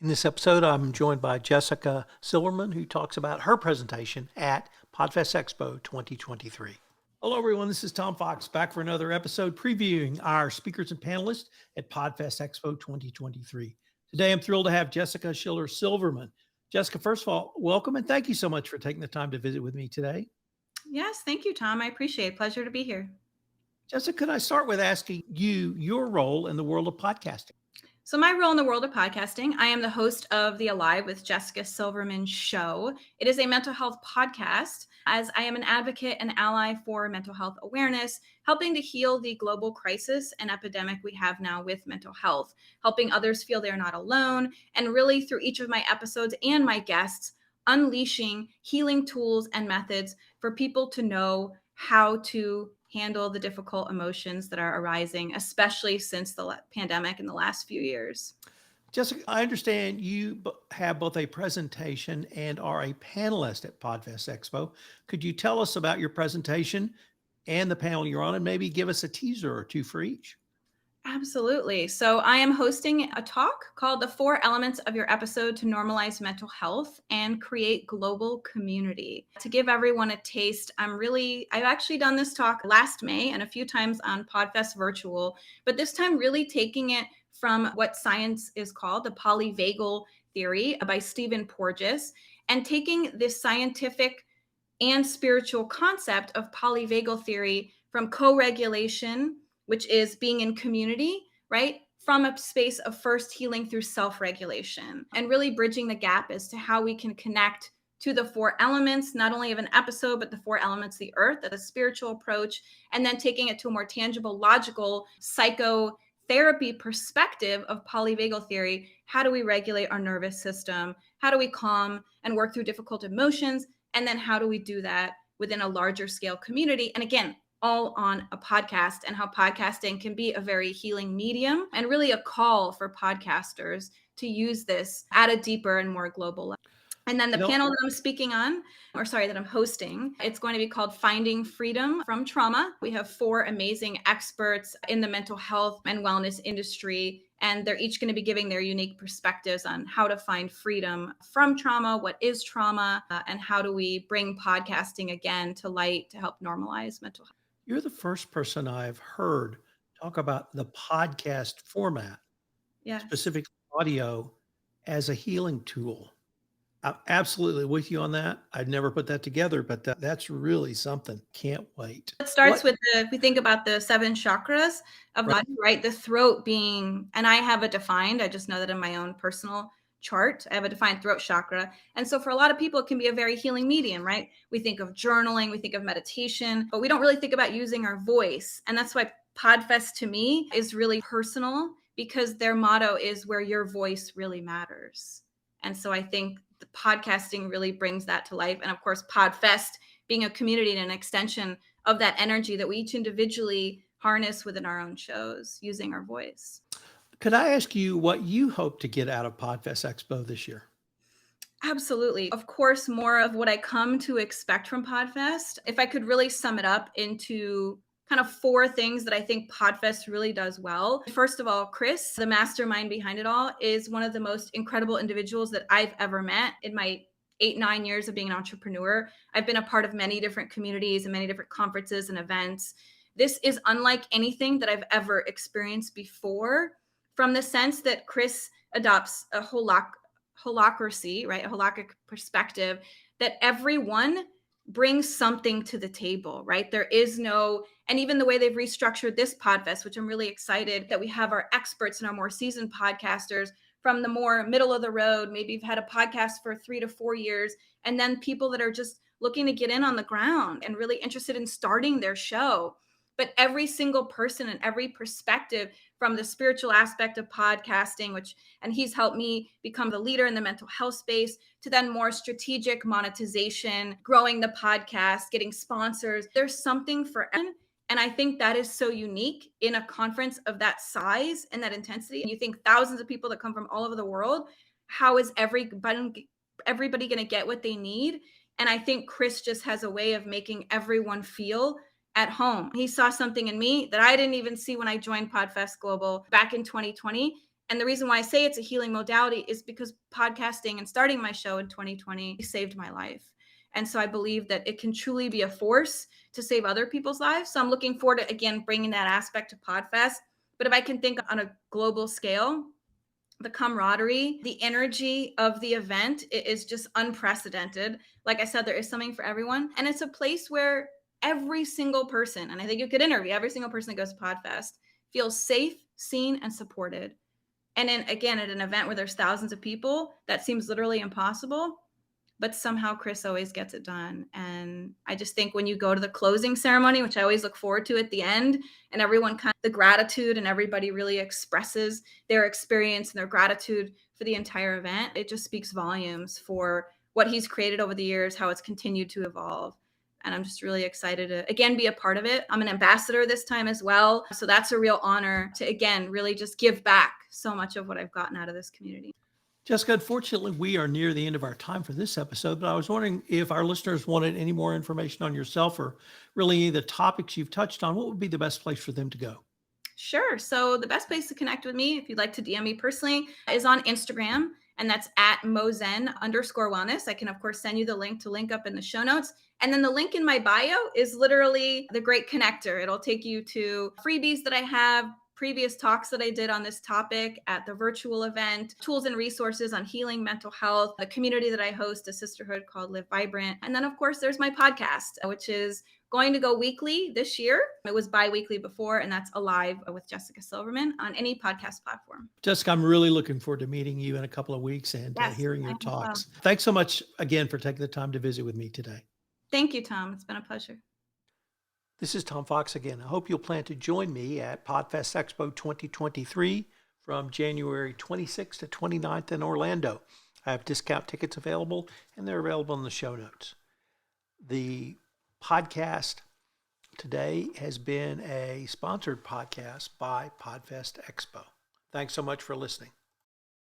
In this episode, I'm joined by Jessica Silverman, who talks about her presentation at Podfest Expo 2023. Hello, everyone. This is Tom Fox back for another episode previewing our speakers and panelists at Podfest Expo 2023. Today, I'm thrilled to have Jessica Schiller Silverman. Jessica, first of all, welcome and thank you so much for taking the time to visit with me today. Yes, thank you, Tom. I appreciate it. Pleasure to be here. Jessica, could I start with asking you your role in the world of podcasting? So my role in the world of podcasting, I am the host of the A.L.I.V.E with Jessica Silverman show. It is a mental health podcast, as I am an advocate and ally for mental health awareness, helping to heal the global crisis and epidemic we have now with mental health, helping others feel they're not alone, and really through each of my episodes and my guests, unleashing healing tools and methods for people to know how to handle the difficult emotions that are arising, especially since the pandemic in the last few years. Jessica, I understand you have both a presentation and are a panelist at Podfest Expo. Could you tell us about your presentation and the panel you're on, and maybe give us a teaser or two for each? Absolutely. So I am hosting a talk called The 4 Elements of Your Episode to Normalize Mental Health and Create Global Community. To give everyone a taste, I've actually done this talk last May and a few times on Podfest Virtual, but this time really taking it from what science is called the polyvagal theory by Stephen Porges, and taking this scientific and spiritual concept of polyvagal theory from co-regulation, which is being in community, right? From a space of first healing through self-regulation, and really bridging the gap as to how we can connect to the 4 elements, not only of an episode, but the 4 elements of the earth, that a spiritual approach, and then taking it to a more tangible, logical psychotherapy perspective of polyvagal theory. How do we regulate our nervous system? How do we calm and work through difficult emotions? And then how do we do that within a larger scale community? And again, all on a podcast, and how podcasting can be a very healing medium and really a call for podcasters to use this at a deeper and more global level. And then the panel that I'm hosting, it's going to be called Finding Freedom from Trauma. We have 4 amazing experts in the mental health and wellness industry, and they're each going to be giving their unique perspectives on how to find freedom from trauma, what is trauma, and how do we bring podcasting again to light to help normalize mental health. You're the first person I've heard talk about the podcast format, Yes. specifically audio, as a healing tool. I'm absolutely with you on that. I'd never put that together, but that's really something. Can't wait. It starts with if we think about the 7 chakras of the body, right? The throat being, and I have it defined, I just know that in my own personal chart, I have a defined throat chakra. And so for a lot of people, it can be a very healing medium, right? We think of journaling, we think of meditation, but we don't really think about using our voice. And that's why Podfest to me is really personal, because their motto is where your voice really matters. And so I think the podcasting really brings that to life. And of course, Podfest being a community and an extension of that energy that we each individually harness within our own shows using our voice. Could I ask you what you hope to get out of Podfest Expo this year? Absolutely. Of course, more of what I come to expect from Podfest. If I could really sum it up into kind of 4 things that I think Podfest really does well. First of all, Chris, the mastermind behind it all, is one of the most incredible individuals that I've ever met in my 8-9 years of being an entrepreneur. I've been a part of many different communities and many different conferences and events. This is unlike anything that I've ever experienced before, from the sense that Chris adopts a holacracy, right? A holacric perspective, that everyone brings something to the table, right? There is no, and even the way they've restructured this Podfest, which I'm really excited that we have our experts and our more seasoned podcasters from the more middle of the road. Maybe you've had a podcast for 3 to 4 years, and then people that are just looking to get in on the ground and really interested in starting their show. But every single person and every perspective, from the spiritual aspect of podcasting, and he's helped me become the leader in the mental health space, to then more strategic monetization, growing the podcast, getting sponsors. There's something for everyone. And I think that is so unique in a conference of that size and that intensity. And you think thousands of people that come from all over the world, how is everybody going to get what they need? And I think Chris just has a way of making everyone feel at home. He saw something in me that I didn't even see when I joined Podfest Global back in 2020. And the reason why I say it's a healing modality is because podcasting and starting my show in 2020 saved my life. And so I believe that it can truly be a force to save other people's lives. So I'm looking forward to, again, bringing that aspect to Podfest. But if I can think on a global scale, the camaraderie, the energy of the event is just unprecedented. Like I said, there is something for everyone. And it's a place where every single person, and I think you could interview every single person that goes to Podfest, feels safe, seen, and supported. And then again, at an event where there's thousands of people, that seems literally impossible. But somehow Chris always gets it done. And I just think when you go to the closing ceremony, which I always look forward to at the end, and everyone the gratitude and everybody really expresses their experience and their gratitude for the entire event, it just speaks volumes for what he's created over the years, how it's continued to evolve. And I'm just really excited to, again, be a part of it. I'm an ambassador this time as well. So that's a real honor to, again, really just give back so much of what I've gotten out of this community. Jessica, unfortunately, we are near the end of our time for this episode, but I was wondering if our listeners wanted any more information on yourself or really any of the topics you've touched on, what would be the best place for them to go? Sure. So the best place to connect with me, if you'd like to DM me personally, is on Instagram, and that's at mozen_wellness. I can, of course, send you the link to link up in the show notes. And then the link in my bio is literally the great connector. It'll take you to freebies that I have, previous talks that I did on this topic at the virtual event, tools and resources on healing mental health, the community that I host, a sisterhood called Live Vibrant. And then, of course, there's my podcast, which is going to go weekly this year. It was bi-weekly before, and that's A.L.I.V.E with Jessica Silverman on any podcast platform. Jessica, I'm really looking forward to meeting you in a couple of weeks and hearing your talks. Thanks so much again for taking the time to visit with me today. Thank you, Tom. It's been a pleasure. This is Tom Fox again. I hope you'll plan to join me at Podfest Expo 2023 from January 26th to 29th in Orlando. I have discount tickets available, and they're available in the show notes. The podcast today has been a sponsored podcast by Podfest Expo. Thanks so much for listening.